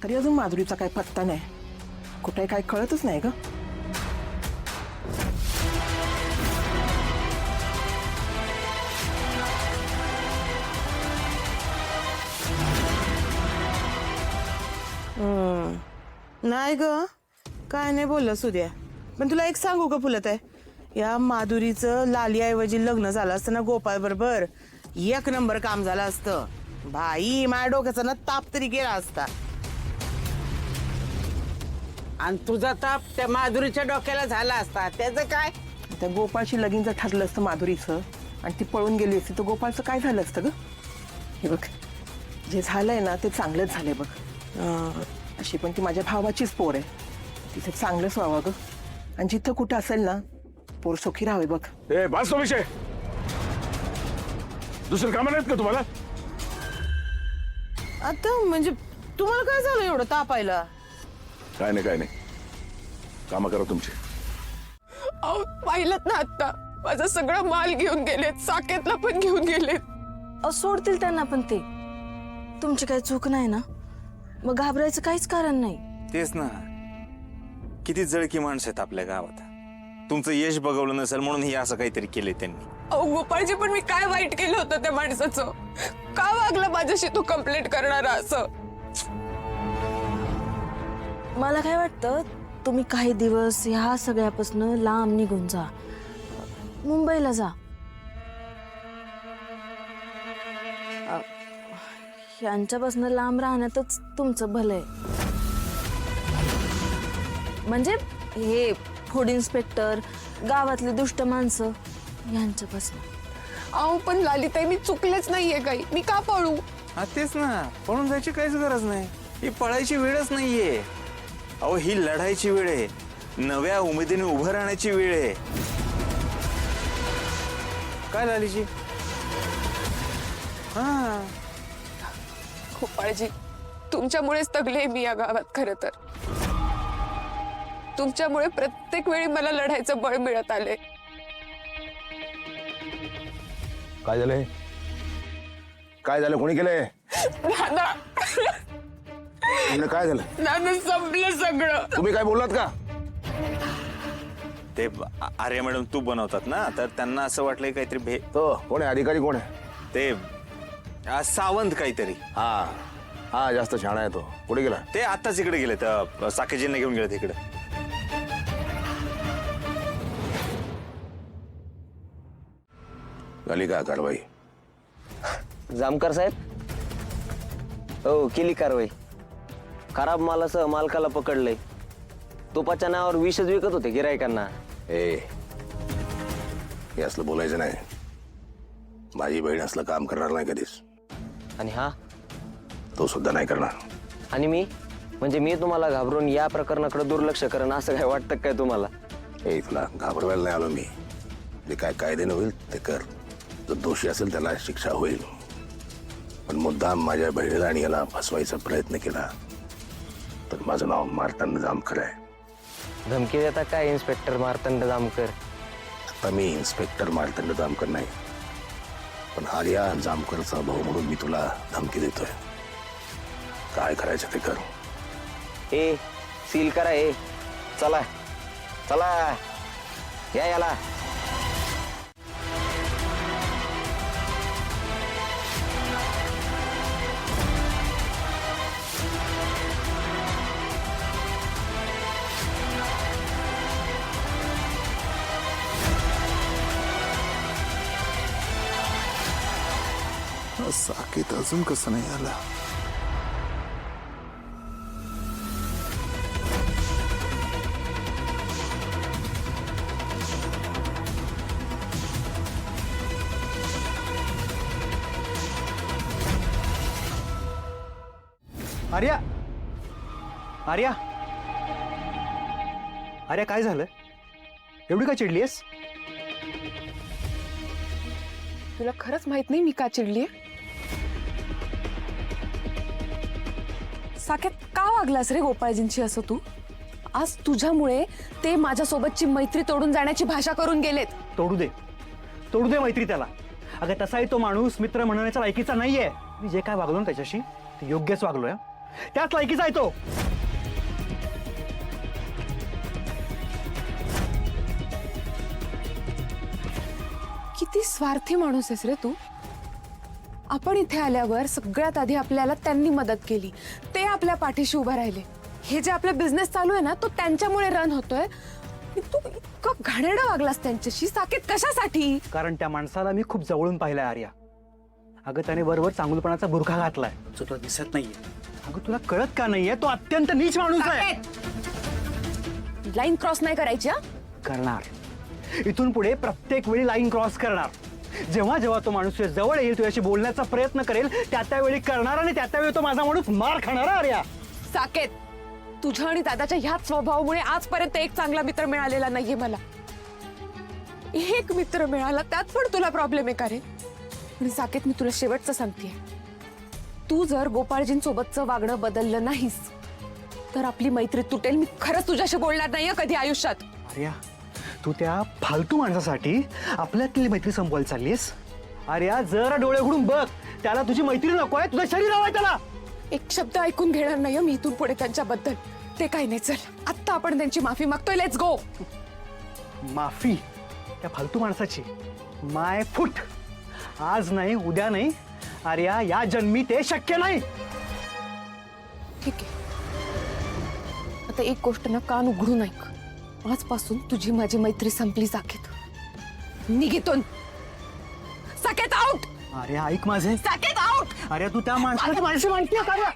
तरी अजून माधुरीचा काय पत्ता नाही. कुठे काय कळतच नाही ग. नाही ग, काय नाही बोललं सुद्या. पण तुला एक सांगू का फुलत आहे, या माधुरीचं लालीऐवजी लग्न झालं असतं ना गोपाळ बरोबर, एक नंबर काम झालं असतं. भाई माझ्या डोक्याचा ना ताप तरी गेला असता. आणि तुझा ताप त्या माधुरीच्या डोक्याला झाला असता, त्याचं काय? त्या गोपाळशी लगीन जर ठरलं असतं माधुरीचं आणि ती पळून गेली असती तर गोपाळचं काय झालं असतं ग. हे बघ, जे झालंय ना ते चांगलंच झालंय बघ. अशी पण ती माझ्या भावाचीच पोर आहे. तिथे चांगलंच व्हावं ग. आणि जिथं कुठं असेल ना पोर सुखी राहावे बघ. ए बस तो विषय. दुसरं कामं नाहीत का तुम्हाला? आता म्हणजे तुम्हाला काय झालं एवढं तापायला? काय नाही कामं करा तुमची. अहो पाहिलं ना आता माझा सगळा माल घेऊन गेलेत, साकेतला पण घेऊन गेलेत. अहो सोडतील त्यांना पण ते. तुमची काही चूक नाही ना, मग घाबरायचं काहीच कारण नाही. तेच ना, किती जळकी माणसं आहेत आपल्या गावात. तुमचं यश बघवलं नसेल म्हणून हे असं काहीतरी केलंय त्यांनी. अहो गोपाळजी, पण मी काय वाईट केलं होतं त्या माणसाचं? का वागला माझ्याशी तू कंप्लेंट करणारा असं? मला काय वाटतं, तुम्ही काही दिवस ह्या सगळ्यापासून लांब निघून जा, मुंबईला जा. यांच्यापासून लांब राहण्यातच तुमचं भलं आहे. म्हणजे हे फूड इन्स्पेक्टर, गावातली दुष्ट माणसं यांच्यापासून. अहो पण लालिताई, मी चुकलेच नाहीये काही. मी का पळू? हा तेच ना, पळून जायची काहीच गरज नाही. ही पळायची वेळच नाहीये. अहो ही लढायची वेळ आहे, नव्या उमेदीने उभं राहण्याची वेळ आहे. काय लालीची? हा गोपाळजी, तुमच्यामुळेच तगले मी या गावात. खरं तर तुमच्यामुळे प्रत्येक वेळी मला लढायचं बळ मिळत आले. काय झालंय? काय झालं? कोणी केलंय? नाना, म्हणलं काय झालं? नाना संपलं सगळं. तुम्ही काय बोललात का? ते आर्या मॅडम तू बनवतात ना, तर त्यांना असं वाटलंय काहीतरी तो कोण आहे? अधिकारी कोण आहे? ते सावंत काहीतरी. हा जास्त छान आहे तो. कुठे गेला? ते आत्ताच इकडे गेलेत, साकेजींना घेऊन गेलेत इकडे. झाली का कारवाई? जामकर साहेब, हो केली कारवाई. खराब मालासह मालकाला पकडलंय. तुपाच्या नावावर विषच विकत होते गिरायकांना. हे असलं बोलायचं नाही. माझी बहीण असलं काम करणार नाही कधीच. आणि हा तो सुद्धा नाही करणार. आणि मी म्हणजे मी तुम्हाला घाबरून या प्रकरणाकडे दुर्लक्ष करेन असं काय वाटतं काय तुम्हाला? हे तुला घाबरवायला नाही आलो मी. जे काय कायद्याने होईल ते कर. जो दोषी असेल त्याला शिक्षा होईल. पण मुद्दाम माझ्या बहिणीला आणि याला फसवायचा प्रयत्न केला तर माझं नाव मार्तंड जामकर आहे. धमकी देता काय इन्स्पेक्टर मार्तंड जामकर? आता मी इन्स्पेक्टर मार्तंड जामकर नाही, पण आर्या जामकरचा भाऊ म्हणून मी तुला धमकी देतोय. काय करायचं ते कर. ए सील करा. ए चला चला या याला. साकेत अजून कसं नाही आला? आर्या, आर्या, आर्या काय झालं? एवढी का चिडलीयस? तुला खरंच माहित नाही मी का चिडलीये? साकेत, का वागलास रे गोपाळजींशी असं तू? आज तुझ्यामुळे ते माझ्यासोबतची मैत्री तोडून जाण्याची भाषा करून गेलेत. तोडू दे मैत्री त्याला. अगं तसाही तो माणूस मित्र म्हणण्याच्या लायकीचा नाहीये. मी जे काय वागलो ना त्याच्याशी ते योग्यच वागलोय. त्याच लायकीचा आहे तो. किती स्वार्थी माणूस आहेस रे तू. आपण इथे आल्यावर सगळ्यात आधी आपल्याला त्यांनी मदत केली, ते आपल्या पाठीशी उभे राहिले. हे जे आपला बिझनेस चालू आहे ना तो त्यांच्यामुळे रन होतोय. आणि तू इतका घाणेरडा वागलास त्यांच्याशी. साकेत कशासाठी? कारण त्या माणसाला मी खूप जवळून पाहिलंय आर्या. अगं त्याने बरोबर चांगुलपणाचा बुरखा घातलाय जो तुला दिसत नाहीये. अगं तुला कळत का नाहीये, तो अत्यंत नीच माणूस आहे. लाईन क्रॉस नाही करायची हा. करणार. इथून पुढे प्रत्येक वेळी लाईन क्रॉस करणार. जेव्हा जेव्हा तो माणूस तुझ्या जवळ येईल, तुझ्याशी बोलण्याचा प्रयत्न करेल, त्यावेळी करणार आणि त्यावेळी तो माझा माणूस मार खाणार. आर्या साकेत, तुझ्या आणि दादाच्या ह्याच स्वभावामुळे आजपर्यंत एक चांगला मित्र मिळालेला नाहीये मला. एक मित्र मिळाला त्यात पण तुला प्रॉब्लेम आहे का रे? आणि साकेत, मी तुला शेवटचं सांगतेय, तू जर गोपाळजींसोबतचं वागणं बदललं नाहीस तर आपली मैत्री तुटेल. मी खरंच तुझ्याशी बोलणार नाहीये कधी आयुष्यात. आर्या, तू त्या फालतू माणसासाठी आपल्यातली मैत्री संपवायला चाललीस. आर्या, जरा डोळे उघडून बघ. त्याला तुझी मैत्री नको आहे, तुझं शरीर हवंय त्याला. एक शब्द ऐकून घेणार नाही मी इथून पुढे त्यांच्याबद्दल. ते काही नाही. चल आत्ता आपण त्यांची माफी मागतोय. Let's go. माफी त्या फालतू माणसाची? माय फुट. आज नाही, उद्या नाही आर्या, या जन्मी ते शक्य नाही. ठीक आहे, आता एक गोष्ट ना कान उघडून ऐक. आजपासून तुझी माझी मैत्री संपली. साकेत, निघितून. साकेत आउट. अरे ऐक माझे. साकेत आउट. अरे तू त्या माणसाला माझी माहिती आहे का?